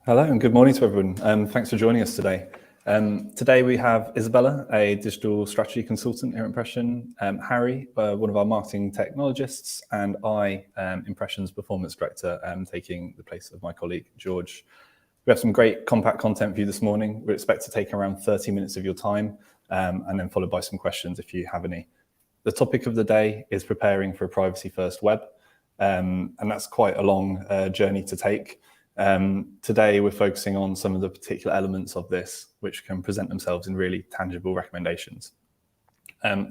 Hello and good morning to everyone. Thanks for joining us today. Today we have Isabella, a digital strategy consultant here at Impression, Harry, one of our marketing technologists, and I, Impression's performance director, taking the place of my colleague, George. We have some great compact content for you this morning. We expect to take around 30 minutes of your time and then followed by some questions if you have any. The topic of the day is preparing for a privacy-first web, and that's quite a long journey to take. Today, we're focusing on some of the particular elements of this, which can present themselves in really tangible recommendations.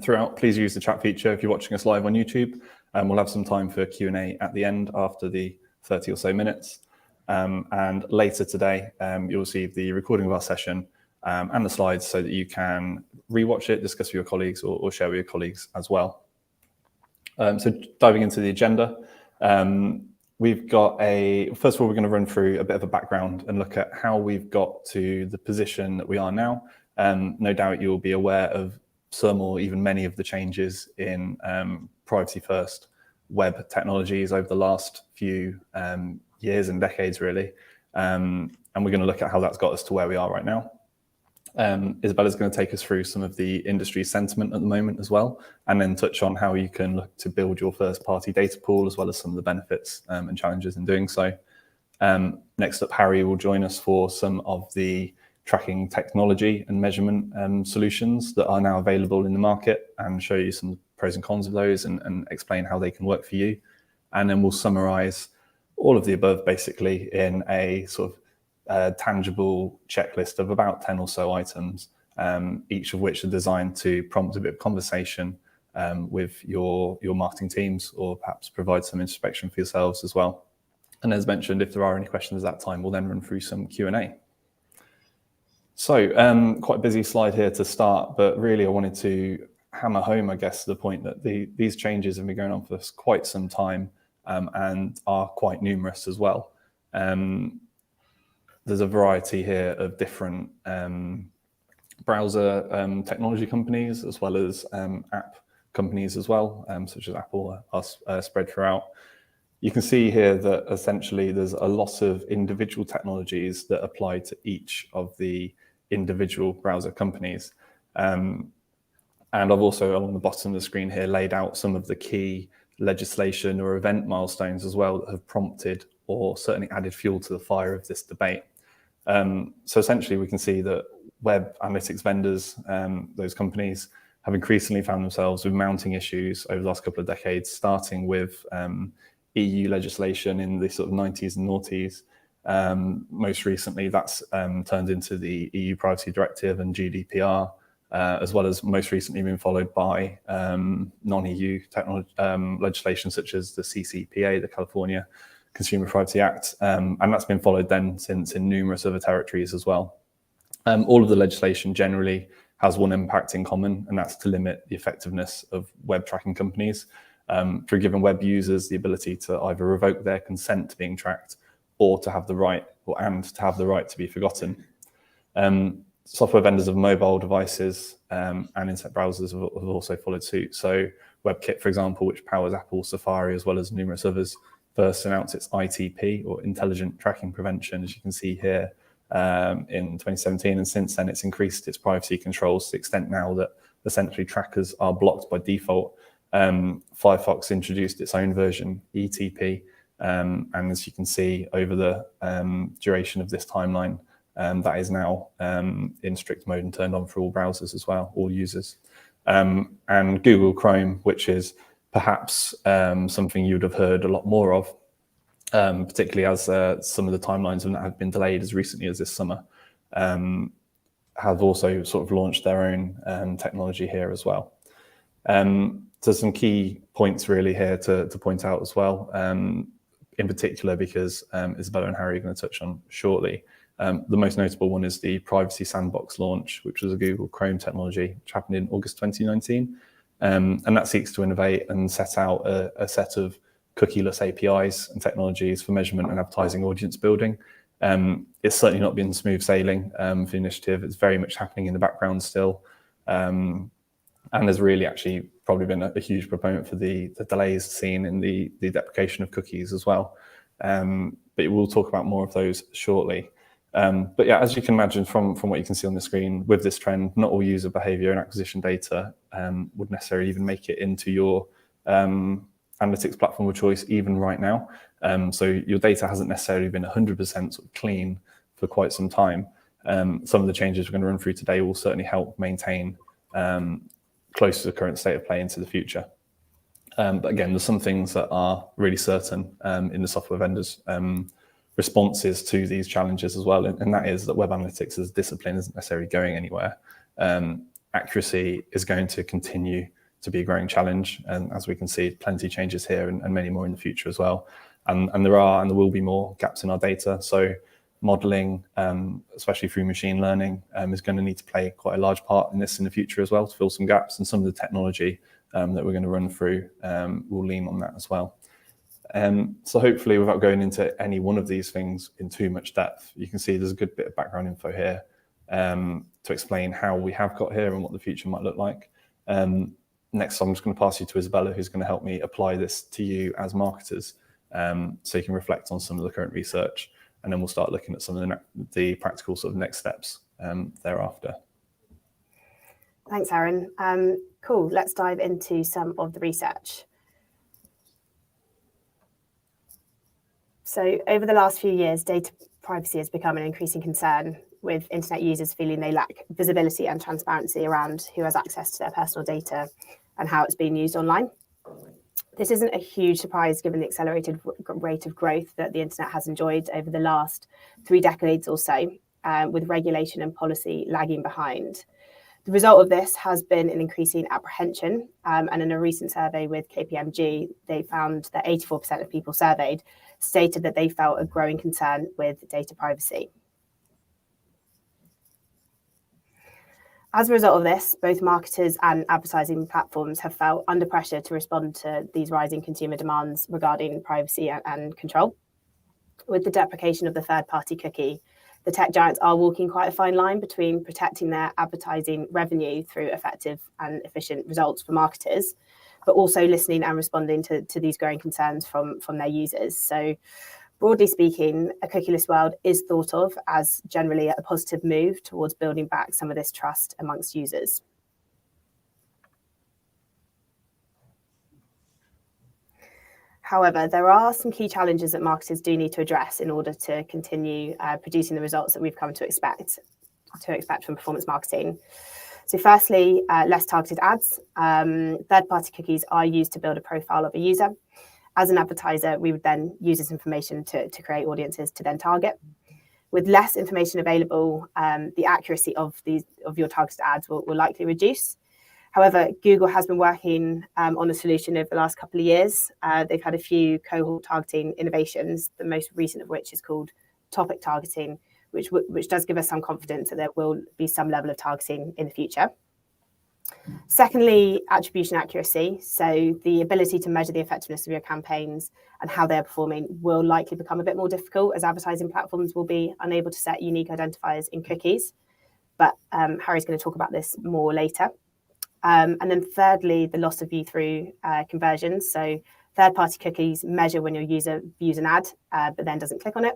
Throughout, please use the chat feature if you're watching us live on YouTube. We'll have some time for Q&A at the end after the 30 or so minutes. And later today, you'll receive the recording of our session and the slides so that you can rewatch it, discuss with your colleagues or share with your colleagues as well. So diving into the agenda, we've got first of all, we're going to run through a bit of a background and look at how we've got to the position that we are now. No doubt you'll be aware of some or even many of the changes in privacy-first web technologies over the last few years and decades, really. And we're going to look at how that's got us to where we are right now. Isabella's going to take us through some of the industry sentiment at the moment as well, and then touch on how you can look to build your first-party data pool, as well as some of the benefits and challenges in doing so. Next up, Harry will join us for some of the tracking technology and measurement solutions that are now available in the market and show you some pros and cons of those and explain how they can work for you. And then we'll summarize all of the above basically in a sort of tangible checklist of about 10 or so items, each of which are designed to prompt a bit of conversation with your marketing teams, or perhaps provide some introspection for yourselves as well. And as mentioned, if there are any questions at that time, we'll then run through some Q&A. So quite a busy slide here to start, but really I wanted to hammer home, I guess, the point that these changes have been going on for quite some time and are quite numerous as well. There's a variety here of different browser technology companies, as well as app companies as well, such as Apple are spread throughout. You can see here that essentially there's a lot of individual technologies that apply to each of the individual browser companies. And I've also, along the bottom of the screen here, laid out some of the key legislation or event milestones as well that have prompted or certainly added fuel to the fire of this debate. So essentially, we can see that web analytics vendors, those companies, have increasingly found themselves with mounting issues over the last couple of decades, starting with EU legislation in the sort of 90s and noughties. Most recently, that's turned into the EU Privacy Directive and GDPR, as well as most recently been followed by non-EU legislation such as the CCPA, the California Consumer Privacy Act, and that's been followed then since in numerous other territories as well. All of the legislation generally has one impact in common, and that's to limit the effectiveness of web tracking companies through giving web users the ability to either revoke their consent to being tracked or to have the right to be forgotten. Software vendors of mobile devices and internet browsers have also followed suit. So WebKit, for example, which powers Apple Safari as well as numerous others, first announced its ITP, or Intelligent Tracking Prevention, as you can see here, in 2017. And since then, it's increased its privacy controls to the extent now that essentially trackers are blocked by default. Firefox introduced its own version, ETP. And as you can see over the duration of this timeline, that is now in strict mode and turned on for all browsers as well, all users. And Google Chrome, which is perhaps something you would have heard a lot more of, particularly as some of the timelines have been delayed as recently as this summer, have also sort of launched their own technology here as well. So some key points really here to point out as well, in particular because Isabella and Harry are going to touch on shortly. The most notable one is the Privacy Sandbox launch, which was a Google Chrome technology, which happened in August 2019. And that seeks to innovate and set out a set of cookieless APIs and technologies for measurement and advertising audience building. It's certainly not been smooth sailing for the initiative. It's very much happening in the background still. And there's really actually probably been a huge proponent for the delays seen in the deprecation of cookies as well. But we'll talk about more of those shortly. But yeah, as you can imagine from what you can see on the screen, with this trend, not all user behavior and acquisition data would necessarily even make it into your analytics platform of choice even right now. So your data hasn't necessarily been 100% sort of clean for quite some time. Some of the changes we're going to run through today will certainly help maintain close to the current state of play into the future. But again, there's some things that are really certain in the software vendors' responses to these challenges as well, and that is that web analytics as a discipline isn't necessarily going anywhere. Accuracy is going to continue to be a growing challenge, and as we can see, plenty of changes here and many more in the future as well. And there are and there will be more gaps in our data. So modeling, especially through machine learning, is going to need to play quite a large part in this in the future as well to fill some gaps. And some of the technology that we're going to run through will lean on that as well. So hopefully, without going into any one of these things in too much depth, you can see there's a good bit of background info here to explain how we have got here and what the future might look like. Next, I'm just going to pass you to Isabella, who's going to help me apply this to you as marketers, so you can reflect on some of the current research, and then we'll start looking at some of the practical sort of next steps thereafter. Thanks, Aaron. Cool, let's dive into some of the research. So over the last few years, data privacy has become an increasing concern, with internet users feeling they lack visibility and transparency around who has access to their personal data and how it's being used online. This isn't a huge surprise given the accelerated rate of growth that the internet has enjoyed over the last 3 decades or so, with regulation and policy lagging behind. The result of this has been an increasing apprehension, and in a recent survey with KPMG, they found that 84% of people surveyed stated that they felt a growing concern with data privacy. As a result of this, both marketers and advertising platforms have felt under pressure to respond to these rising consumer demands regarding privacy and control. With the deprecation of the third-party cookie, the tech giants are walking quite a fine line between protecting their advertising revenue through effective and efficient results for marketers, but also listening and responding to these growing concerns from their users. So broadly speaking, a cookieless world is thought of as generally a positive move towards building back some of this trust amongst users. However, there are some key challenges that marketers do need to address in order to continue producing the results that we've come to expect from performance marketing. So firstly, less targeted ads. Third-party cookies are used to build a profile of a user. As an advertiser, we would then use this information to create audiences to then target. With less information available, the accuracy of your targeted ads will likely reduce. However, Google has been working on a solution over the last couple of years. They've had a few cohort targeting innovations, the most recent of which is called topic targeting, which does give us some confidence that there will be some level of targeting in the future. Secondly, attribution accuracy. So the ability to measure the effectiveness of your campaigns and how they're performing will likely become a bit more difficult, as advertising platforms will be unable to set unique identifiers in cookies. But Harry's going to talk about this more later. And then thirdly, the loss of view-through conversions. So third-party cookies measure when your user views an ad, but then doesn't click on it.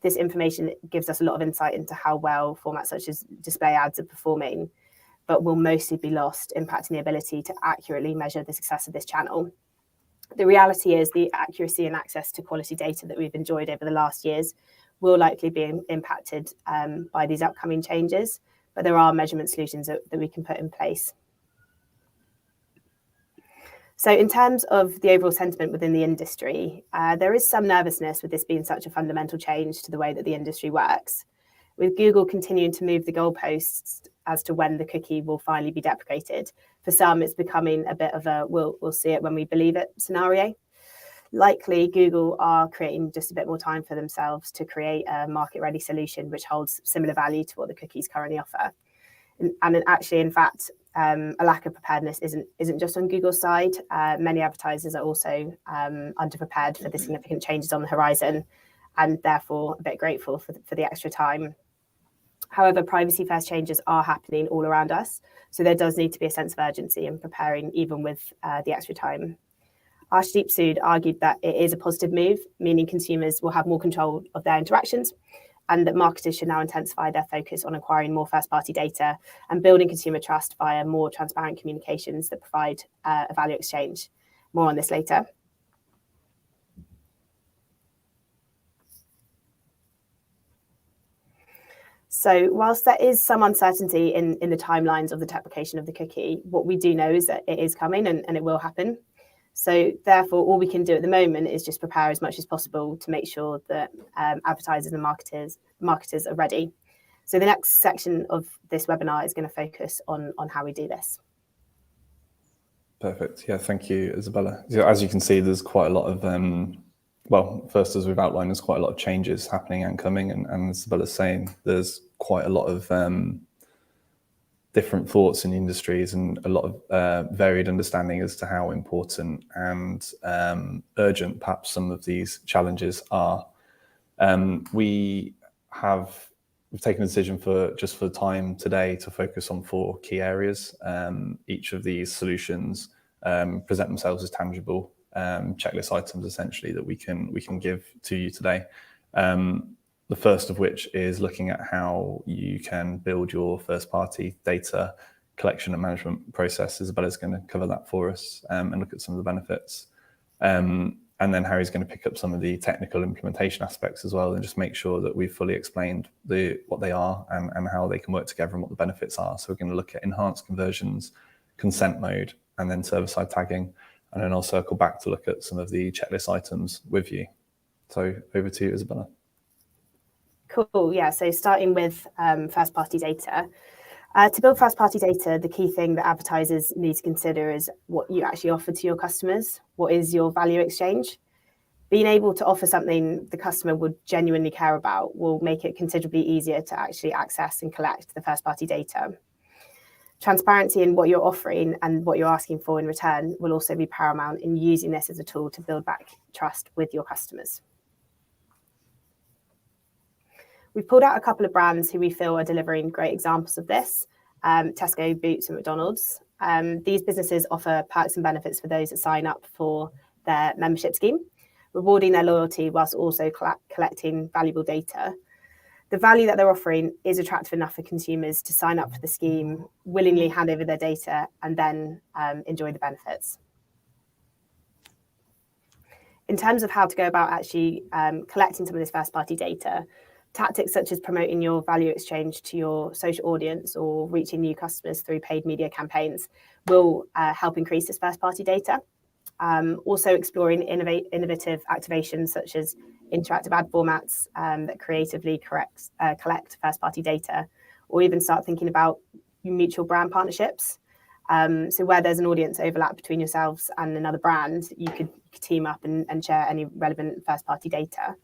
This information gives us a lot of insight into how well formats such as display ads are performing, but will mostly be lost, impacting the ability to accurately measure the success of this channel. The reality is the accuracy and access to quality data that we've enjoyed over the last years will likely be impacted by these upcoming changes, but there are measurement solutions that we can put in place. So in terms of the overall sentiment within the industry, there is some nervousness with this being such a fundamental change to the way that the industry works. With Google continuing to move the goalposts as to when the cookie will finally be deprecated, for some it's becoming a bit of a we'll see it when we believe it scenario. Likely, Google are creating just a bit more time for themselves to create a market-ready solution which holds similar value to what the cookies currently offer. And actually, in fact, a lack of preparedness isn't just on Google's side. Many advertisers are also underprepared for the significant changes on the horizon, and therefore a bit grateful for the extra time. However, privacy-first changes are happening all around us, so there does need to be a sense of urgency in preparing, even with the extra time. Arshdeep Sood argued that it is a positive move, meaning consumers will have more control of their interactions, and that marketers should now intensify their focus on acquiring more first-party data and building consumer trust via more transparent communications that provide a value exchange. More on this later. So whilst there is some uncertainty in the timelines of the deprecation of the cookie, what we do know is that it is coming and it will happen. So therefore, all we can do at the moment is just prepare as much as possible to make sure that advertisers and marketers are ready. So the next section of this webinar is going to focus on how we do this. Perfect. Yeah, thank you, Isabella. As you can see, there's quite a lot of, well, first, as we've outlined, there's quite a lot of changes happening and coming. And as Isabella's saying, there's quite a lot of different thoughts in the industries and a lot of varied understanding as to how important and urgent perhaps some of these challenges are. We've taken a decision for time today to focus on 4 key areas. Each of these solutions present themselves as tangible checklist items, essentially, that we can give to you today. The first of which is looking at how you can build your first-party data collection and management process. Isabella's going to cover that for us and look at some of the benefits. And then Harry's going to pick up some of the technical implementation aspects as well, and just make sure that we've fully explained what they are and how they can work together and what the benefits are. So we're going to look at enhanced conversions, consent mode, and then server-side tagging. And then I'll circle back to look at some of the checklist items with you. So over to you, Isabella. Cool. Yeah. So starting with first-party data. To build first-party data, the key thing that advertisers need to consider is what you actually offer to your customers. What is your value exchange? Being able to offer something the customer would genuinely care about will make it considerably easier to actually access and collect the first-party data. Transparency in what you're offering and what you're asking for in return will also be paramount in using this as a tool to build back trust with your customers. We've pulled out a couple of brands who we feel are delivering great examples of this, Tesco, Boots and McDonald's. These businesses offer perks and benefits for those that sign up for their membership scheme, rewarding their loyalty whilst also collecting valuable data. The value that they're offering is attractive enough for consumers to sign up for the scheme, willingly hand over their data, and then enjoy the benefits. In terms of how to go about actually collecting some of this first-party data, tactics such as promoting your value exchange to your social audience or reaching new customers through paid media campaigns will help increase this first-party data. Also exploring innovative activations such as interactive ad formats that creatively collect first-party data, or even start thinking about mutual brand partnerships. So where there's an audience overlap between yourselves and another brand, you could team up and share any relevant first-party data.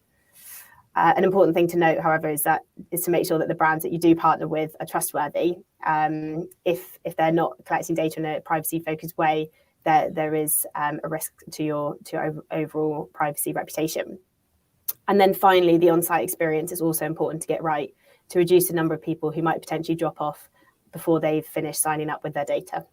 An important thing to note, however, is to make sure that the brands that you do partner with are trustworthy. If they're not collecting data in a privacy-focused way, there is a risk to your overall privacy reputation. And then finally, the on-site experience is also important to get right to reduce the number of people who might potentially drop off before they've finished signing up with their data.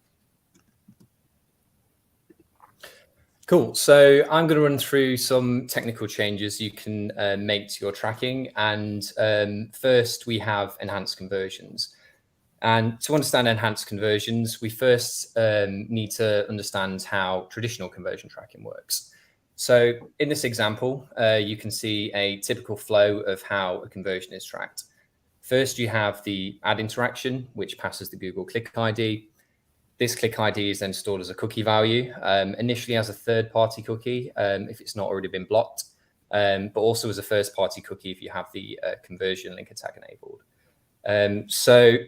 Cool. So I'm going to run through some technical changes you can make to your tracking. And first, we have enhanced conversions. And to understand enhanced conversions, we first need to understand how traditional conversion tracking works. So in this example, you can see a typical flow of how a conversion is tracked. First, you have the ad interaction, which passes the Google Click ID. This click ID is then stored as a cookie value, initially as a third-party cookie if it's not already been blocked, but also as a first-party cookie if you have the conversion link attack enabled. So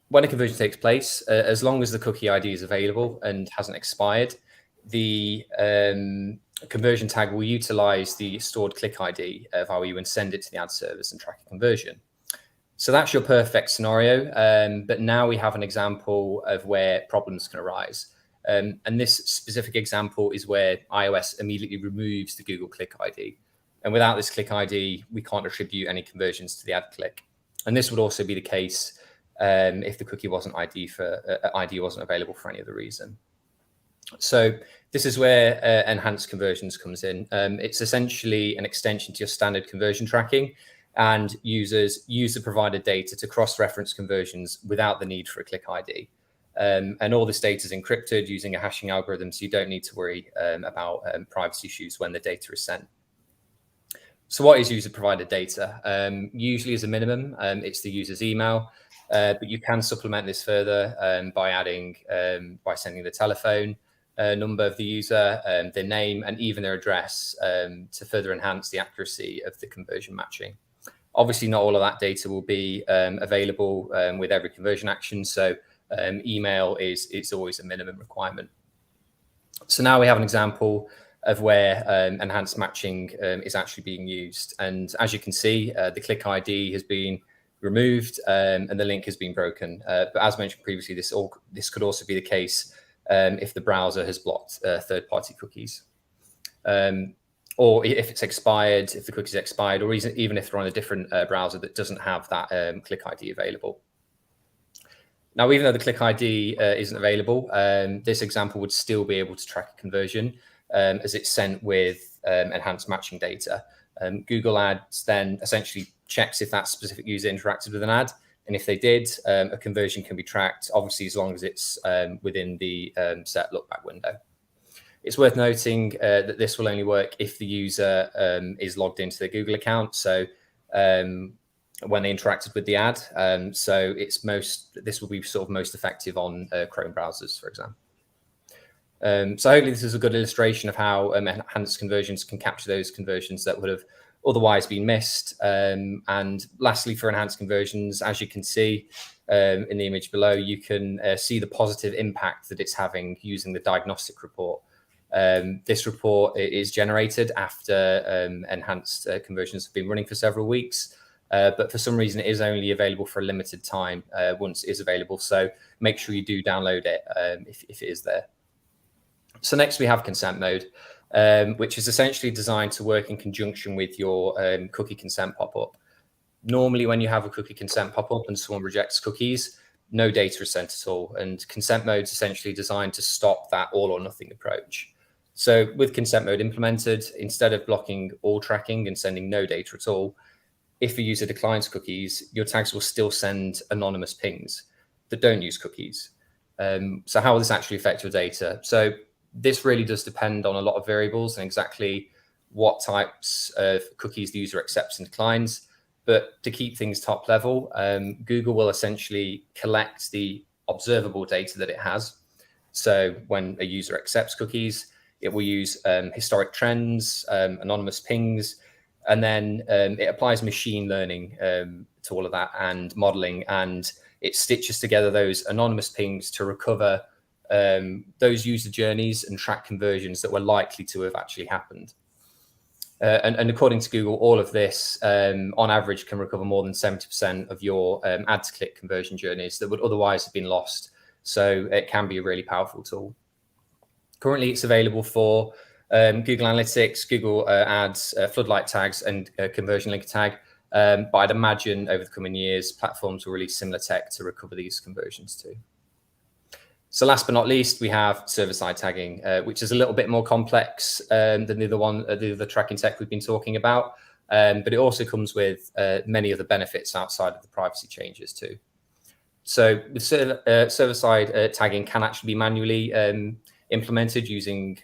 when a conversion takes place, as long as the cookie ID is available and hasn't expired, the conversion tag will utilize the stored click ID value and send it to the ad service and track a conversion. So that's your perfect scenario. But now we have an example of where problems can arise. And this specific example is where iOS immediately removes the Google Click ID. And without this Click ID, we can't attribute any conversions to the ad click. And this would also be the case if the cookie wasn't ID wasn't available for any other reason. So this is where enhanced conversions comes in. It's essentially an extension to your standard conversion tracking. and users use the provided data to cross-reference conversions without the need for a click ID. And all this data is encrypted using a hashing algorithm, so you don't need to worry about privacy issues when the data is sent. So what is user-provided data? Usually as a minimum, it's the user's email, but you can supplement this further by sending the telephone number of the user, their name, and even their address to further enhance the accuracy of the conversion matching. Obviously, not all of that data will be available with every conversion action, so email is always a minimum requirement. So now we have an example of where enhanced matching is actually being used. And as you can see, the click ID has been removed and the link has been broken. But as mentioned previously, this could also be the case if the browser has blocked third-party cookies. Or if it's expired, if the cookie is expired, or even if they're on a different browser that doesn't have that click ID available. Now, even though the click ID isn't available, this example would still be able to track a conversion as it's sent with enhanced matching data. Google Ads then essentially checks if that specific user interacted with an ad. And if they did, a conversion can be tracked, obviously, as long as it's within the set look-back window. It's worth noting that this will only work if the user is logged into their Google account. So when they interacted with the ad, so this will be sort of most effective on Chrome browsers, for example. So hopefully this is a good illustration of how enhanced conversions can capture those conversions that would have otherwise been missed. And lastly, for enhanced conversions, as you can see in the image below, you can see the positive impact that it's having using the diagnostic report. This report is generated after enhanced conversions have been running for several weeks. But for some reason, it is only available for a limited time once it is available. So make sure you do download it if it is there. So next we have consent mode, which is essentially designed to work in conjunction with your cookie consent pop-up. Normally, when you have a cookie consent pop-up and someone rejects cookies, no data is sent at all. And consent mode is essentially designed to stop that all or nothing approach. So with consent mode implemented, instead of blocking all tracking and sending no data at all, if a user declines cookies, your tags will still send anonymous pings that don't use cookies. So how will this actually affect your data? So this really does depend on a lot of variables and exactly what types of cookies the user accepts and declines. But to keep things top level, Google will essentially collect the observable data that it has. So when a user accepts cookies, it will use historic trends, anonymous pings, and then it applies machine learning to all of that and modeling, and it stitches together those anonymous pings to recover those user journeys and track conversions that were likely to have actually happened. And according to Google, all of this on average can recover more than 70% of your ad to click conversion journeys that would otherwise have been lost. So it can be a really powerful tool. Currently, it's available for Google Analytics, Google Ads, floodlight tags, and conversion link tag. But I'd imagine over the coming years, platforms will release similar tech to recover these conversions too. So last but not least, we have server-side tagging, which is a little bit more complex than the other tracking tech we've been talking about. But it also comes with many other benefits outside of the privacy changes too. So the server-side tagging can actually be manually implemented using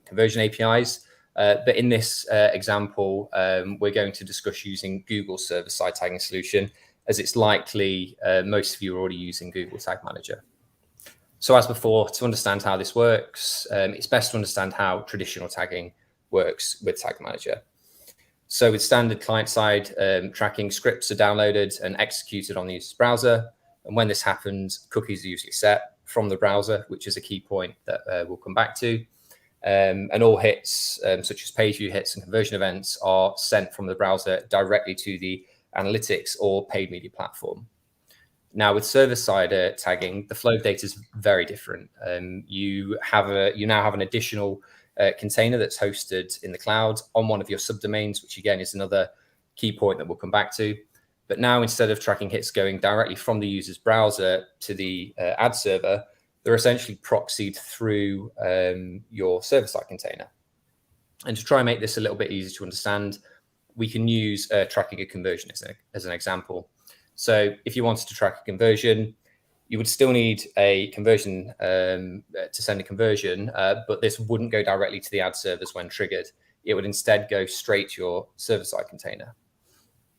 conversion APIs. But in this example, we're going to discuss using Google's server-side tagging solution, as it's likely most of you are already using Google Tag Manager. So as before, to understand how this works, it's best to understand how traditional tagging works with Tag Manager. So with standard client-side tracking, scripts are downloaded and executed on the user's browser. And when this happens, cookies are usually set from the browser, which is a key point that we'll come back to. And all hits, such as page view hits and conversion events, are sent from the browser directly to the analytics or paid media platform. Now, with server-side tagging, the flow of data is very different. You now have an additional container that's hosted in the cloud on one of your subdomains, which again is another key point that we'll come back to. But now, instead of tracking hits going directly from the user's browser to the ad server, they're essentially proxied through your server-side container. And to try and make this a little bit easier to understand, we can use tracking a conversion as an example. So if you wanted to track a conversion, you would still need a conversion to send a conversion, but this wouldn't go directly to the ad servers when triggered. It would instead go straight to your server-side container.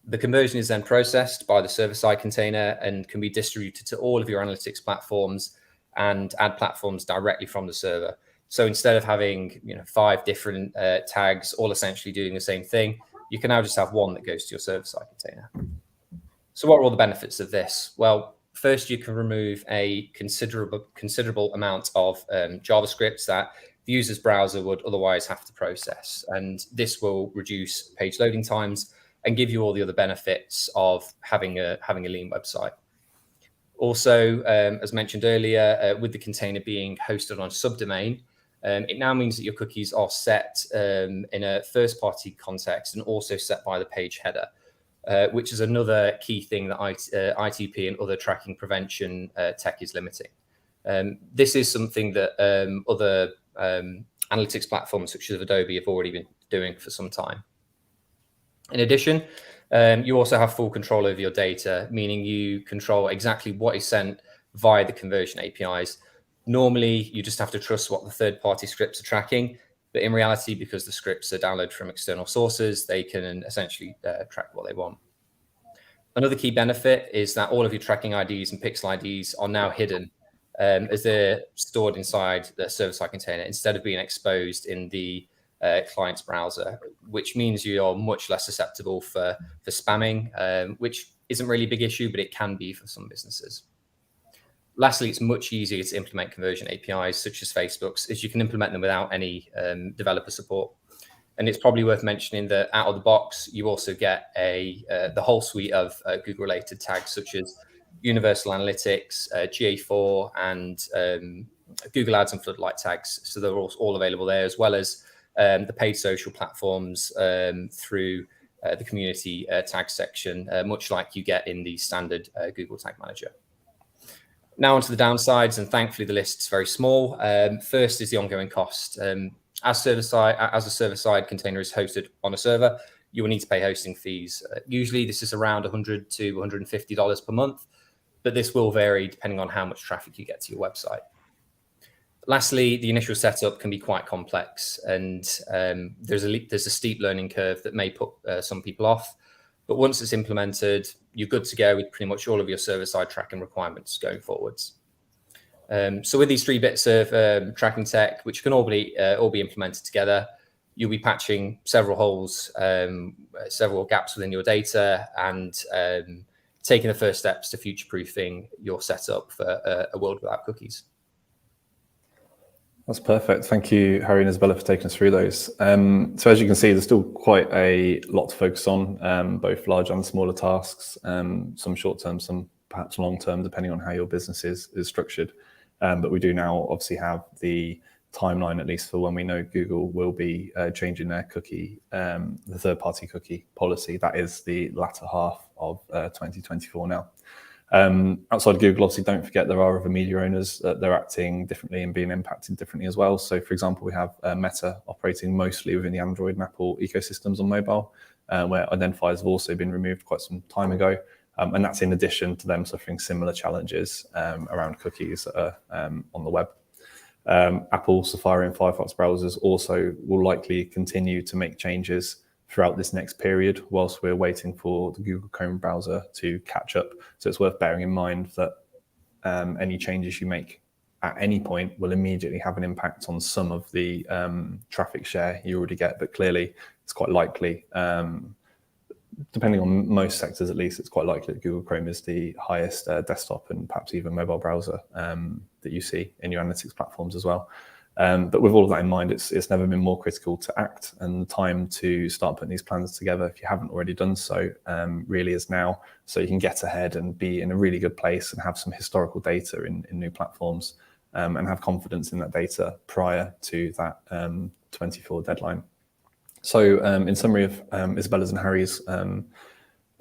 The conversion is then processed by the server-side container and can be distributed to all of your analytics platforms and ad platforms directly from the server. So instead of having 5 different tags all essentially doing the same thing, you can now just have one that goes to your server-side container. So what are all the benefits of this? Well, first, you can remove a considerable amount of JavaScript that the user's browser would otherwise have to process. And this will reduce page loading times and give you all the other benefits of having a lean website. Also, as mentioned earlier, with the container being hosted on a subdomain, it now means that your cookies are set in a first-party context and also set by the page header, which is another key thing that ITP and other tracking prevention tech is limiting. This is something that other analytics platforms such as Adobe have already been doing for some time. In addition, you also have full control over your data, meaning you control exactly what is sent via the conversion APIs. Normally, you just have to trust what the third-party scripts are tracking, but in reality, because the scripts are downloaded from external sources, they can essentially track what they want. Another key benefit is that all of your tracking IDs and pixel IDs are now hidden as they're stored inside the server-side container instead of being exposed in the client's browser, which means you're much less susceptible for spamming, which isn't really a big issue, but it can be for some businesses. Lastly, it's much easier to implement conversion APIs such as Facebook's, as you can implement them without any developer support. And it's probably worth mentioning that out of the box, you also get the whole suite of Google-related tags such as Universal Analytics, GA4, and Google Ads and Floodlight tags. So they're all available there, as well as the paid social platforms through the community tag section, much like you get in the standard Google Tag Manager. Now onto the downsides, and thankfully the list is very small. First is the ongoing cost. As a server-side container is hosted on a server, you will need to pay hosting fees. Usually this is around $100 to $150 per month, but this will vary depending on how much traffic you get to your website. Lastly, the initial setup can be quite complex, and there's a steep learning curve that may put some people off. But once it's implemented, you're good to go with pretty much all of your server-side tracking requirements going forwards. So with these 3 bits of tracking tech, which can all be implemented together, you'll be patching several holes, several gaps within your data, and taking the first steps to future-proofing your setup for a world without cookies. That's perfect. Thank you, Harry and Isabella, for taking us through those. So as you can see, there's still quite a lot to focus on, both large and smaller tasks, some short-term, some perhaps long-term, depending on how your business is structured. But we do now obviously have the timeline, at least for when we know Google will be changing their cookie, the third-party cookie policy. That is the latter half of 2024 now. Outside of Google, obviously, don't forget there are other media owners that they're acting differently and being impacted differently as well. So, for example, we have Meta operating mostly within the Android and Apple ecosystems on mobile, where identifiers have also been removed quite some time ago. And that's in addition to them suffering similar challenges around cookies on the web. Apple, Safari, and Firefox browsers also will likely continue to make changes throughout this next period whilst we're waiting for the Google Chrome browser to catch up. So it's worth bearing in mind that any changes you make at any point will immediately have an impact on some of the traffic share you already get. But clearly, it's quite likely, depending on most sectors at least, it's quite likely that Google Chrome is the highest desktop and perhaps even mobile browser that you see in your analytics platforms as well. But with all of that in mind, it's never been more critical to act, and the time to start putting these plans together, if you haven't already done so, really is now, so you can get ahead and be in a really good place and have some historical data in new platforms and have confidence in that data prior to that 24 deadline. So in summary of Isabella's and Harry's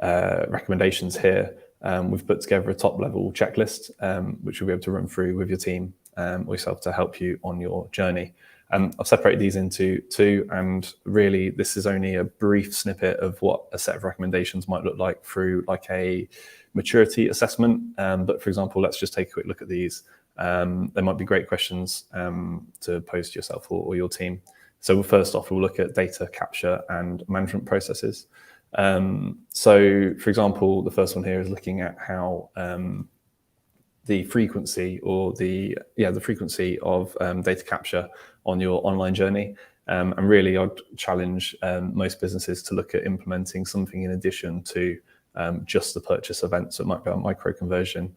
recommendations here, we've put together a top-level checklist, which you'll be able to run through with your team or yourself to help you on your journey. I've separated these into two, and really this is only a brief snippet of what a set of recommendations might look like through like a maturity assessment. But for example, let's just take a quick look at these. There might be great questions to pose to yourself or your team. So first off, we'll look at data capture and management processes. So for example, the first one here is looking at how the frequency or the frequency of data capture on your online journey. And really, I'd challenge most businesses to look at implementing something in addition to just the purchase events. So it might be a micro conversion.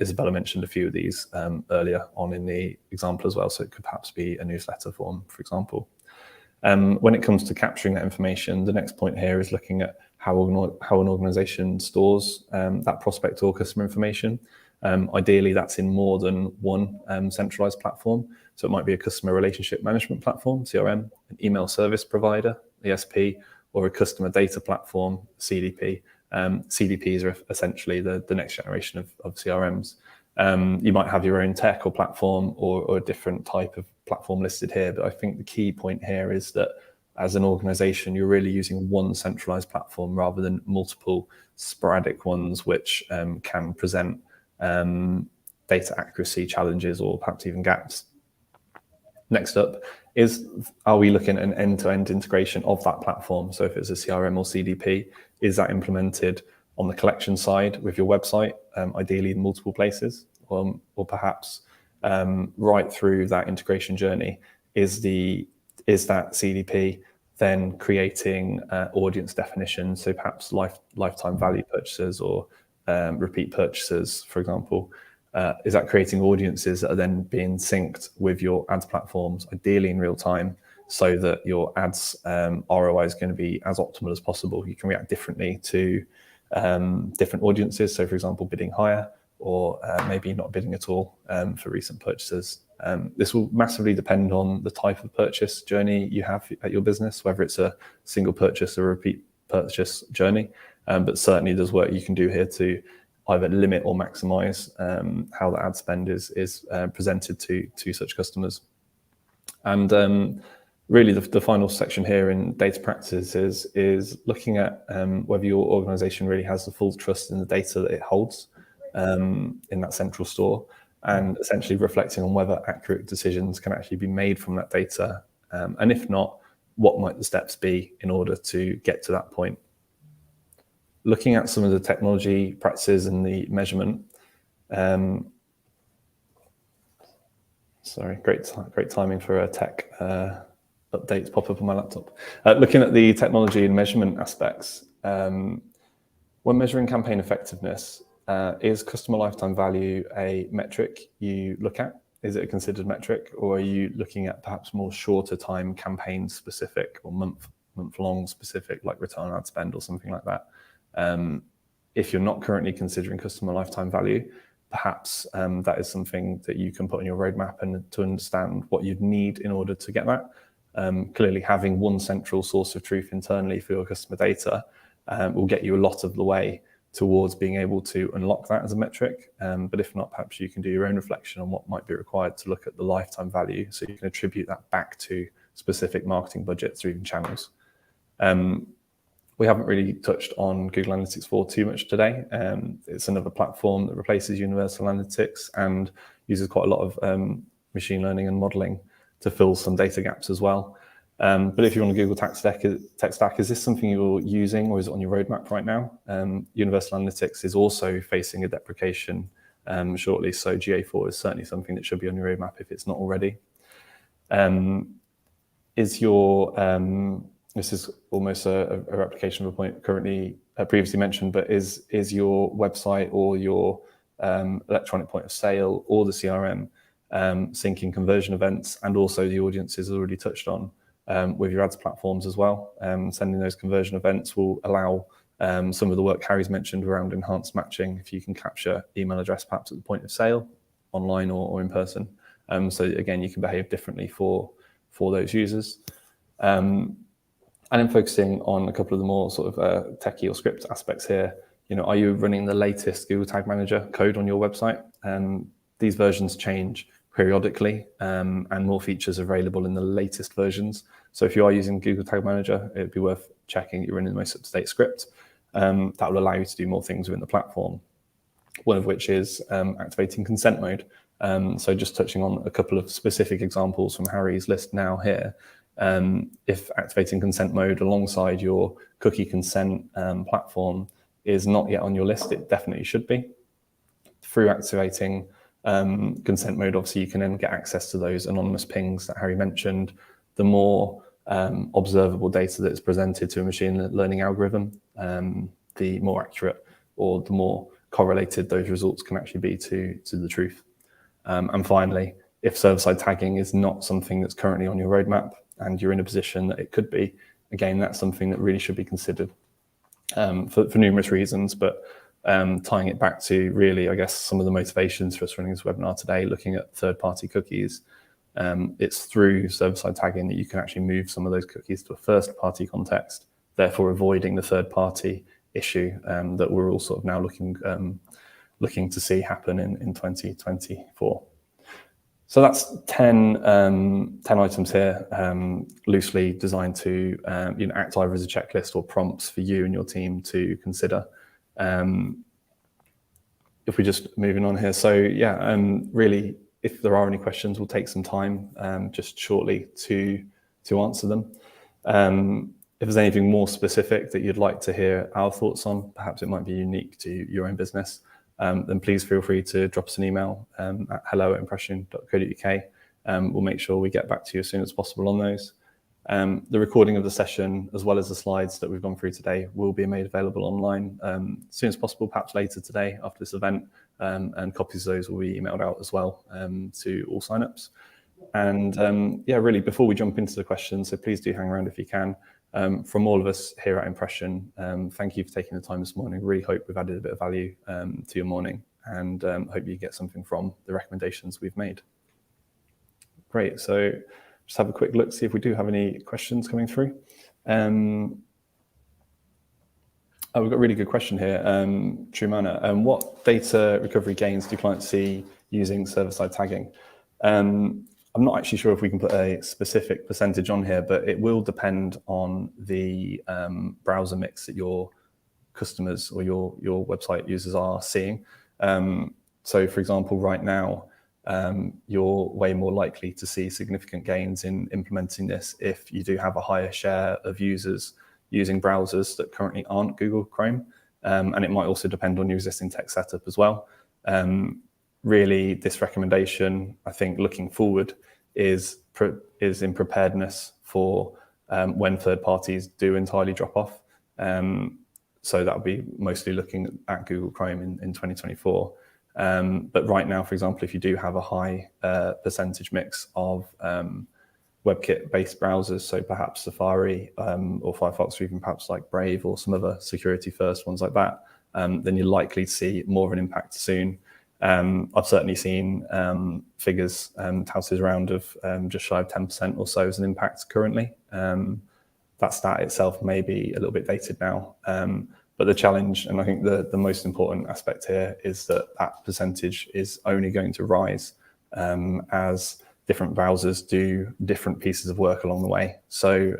Isabella mentioned a few of these earlier on in the example as well. So it could perhaps be a newsletter form, for example. When it comes to capturing that information, the next point here is looking at how an organization stores that prospect or customer information. Ideally, that's in more than one centralized platform. So it might be a customer relationship management platform, CRM, an email service provider, ESP, or a customer data platform, CDP. CDPs are essentially the next generation of CRMs. You might have your own tech or platform or a different type of platform listed here. But I think the key point here is that as an organization, you're really using one centralized platform rather than multiple sporadic ones, which can present data accuracy challenges or perhaps even gaps. Next up is, are we looking at an end-to-end integration of that platform? So if it's a CRM or CDP, is that implemented on the collection side with your website, ideally in multiple places, or perhaps right through that integration journey? Is that CDP then creating audience definitions? So perhaps lifetime value purchases or repeat purchases, for example. Is that creating audiences that are then being synced with your ads platforms, ideally in real time, so that your ads ROI is going to be as optimal as possible? You can react differently to different audiences. So for example, bidding higher or maybe not bidding at all for recent purchases. This will massively depend on the type of purchase journey you have at your business, whether it's a single purchase or repeat purchase journey. But certainly there's work you can do here to either limit or maximize how the ad spend is presented to such customers. And really the final section here in data practices is looking at whether your organization really has the full trust in the data that it holds in that central store, and essentially reflecting on whether accurate decisions can actually be made from that data. And if not, what might the steps be in order to get to that point? Looking at some of the technology practices and the measurement. Sorry, great timing for a tech update to pop up on my laptop. Looking at the technology and measurement aspects, when measuring campaign effectiveness, is customer lifetime value a metric you look at? Is it a considered metric, or are you looking at perhaps more shorter time campaign specific or month-long specific, like return on ad spend or something like that? If you're not currently considering customer lifetime value, perhaps that is something that you can put on your roadmap and to understand what you'd need in order to get that. Clearly, having one central source of truth internally for your customer data will get you a lot of the way towards being able to unlock that as a metric. But if not, perhaps you can do your own reflection on what might be required to look at the lifetime value, so you can attribute that back to specific marketing budgets or even channels. We haven't really touched on Google Analytics 4 too much today. It's another platform that replaces Universal Analytics and uses quite a lot of machine learning and modeling to fill some data gaps as well. But if you're on a Google tech stack, is this something you're using or is it on your roadmap right now? Universal Analytics is also facing a deprecation shortly, so GA4 is certainly something that should be on your roadmap if it's not already. This is almost a replication of a point previously mentioned, but is your website or your electronic point of sale or the CRM syncing conversion events and also the audiences already touched on with your ads platforms as well? Sending those conversion events will allow some of the work Harry's mentioned around enhanced matching, if you can capture email address perhaps at the point of sale, online or in person. So again, you can behave differently for those users. And then focusing on a couple of the more sort of techie or script aspects here, are you running the latest Google Tag Manager code on your website? These versions change periodically, and more features available in the latest versions. So if you are using Google Tag Manager, it'd be worth checking you're in the most up-to-date script. That will allow you to do more things within the platform, one of which is activating consent mode. So just touching on a couple of specific examples from Harry's list now here. If activating consent mode alongside your cookie consent platform is not yet on your list, it definitely should be. Through activating consent mode, obviously you can then get access to those anonymous pings that Harry mentioned. The more observable data that's presented to a machine learning algorithm, the more accurate or the more correlated those results can actually be to the truth. And finally, if server-side tagging is not something that's currently on your roadmap and you're in a position that it could be, again, that's something that really should be considered for numerous reasons, but tying it back to really, I guess, some of the motivations for us running this webinar today, looking at third-party cookies. It's through server-side tagging that you can actually move some of those cookies to a first-party context, therefore avoiding the third-party issue that we're all sort of now looking to see happen in 2024. So that's 10 items here, loosely designed to act either as a checklist or prompts for you and your team to consider. If we just moving on here, so yeah, really, if there are any questions, we'll take some time just shortly to answer them. If there's anything more specific that you'd like to hear our thoughts on, perhaps it might be unique to your own business, then please feel free to drop us an email at hello@impression.co.uk. We'll make sure we get back to you as soon as possible on those. The recording of the session, as well as the slides that we've gone through today, will be made available online as soon as possible, perhaps later today after this event, and copies of those will be emailed out as well to all signups. And yeah, really, before we jump into the questions, so please do hang around if you can. From all of us here at Impression, thank you for taking the time this morning. Really hope we've added a bit of value to your morning, and hope you get something from the recommendations we've made. Great, so just have a quick look, see if we do have any questions coming through. Oh, we've got a really good question here. Trumana, what data recovery gains do clients see using server-side tagging? I'm not actually sure if we can put a specific percentage on here, but it will depend on the browser mix that your customers or your website users are seeing. So for example, right now, you're way more likely to see significant gains in implementing this if you do have a higher share of users using browsers that currently aren't Google Chrome. And it might also depend on your existing tech setup as well. Really, this recommendation, I think, looking forward, is in preparedness for when third parties do entirely drop off. So that would be mostly looking at Google Chrome in 2024. But right now, for example, if you do have a high percentage mix of WebKit-based browsers, so perhaps Safari or Firefox, or even perhaps like Brave or some other security-first ones like that, then you're likely to see more of an impact soon. I've certainly seen figures touted around of just shy of 10% or so as an impact currently. That stat itself may be a little bit dated now, but the challenge, and I think the most important aspect here, is that percentage is only going to rise as different browsers do different pieces of work along the way. So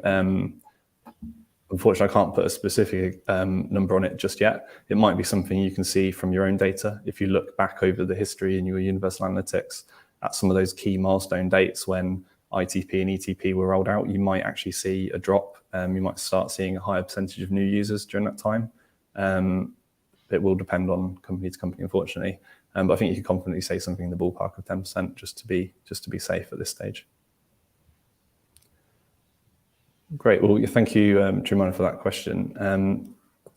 unfortunately, I can't put a specific number on it just yet. It might be something you can see from your own data. If you look back over the history in your Universal Analytics at some of those key milestone dates when ITP and ETP were rolled out, you might actually see a drop. You might start seeing a higher percentage of new users during that time. It will depend on company to company, unfortunately. But I think you can confidently say something in the ballpark of 10% just to be safe at this stage. Great. Well, thank you, Trumana, for that question.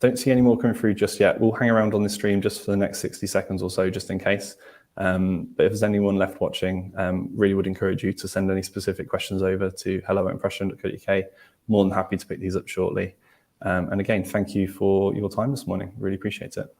Don't see any more coming through just yet. We'll hang around on the stream just for the next 60 seconds or so, just in case. But if there's anyone left watching, really would encourage you to send any specific questions over to hello@impression.co.uk. More than happy to pick these up shortly. And again, thank you for your time this morning. Really appreciate it.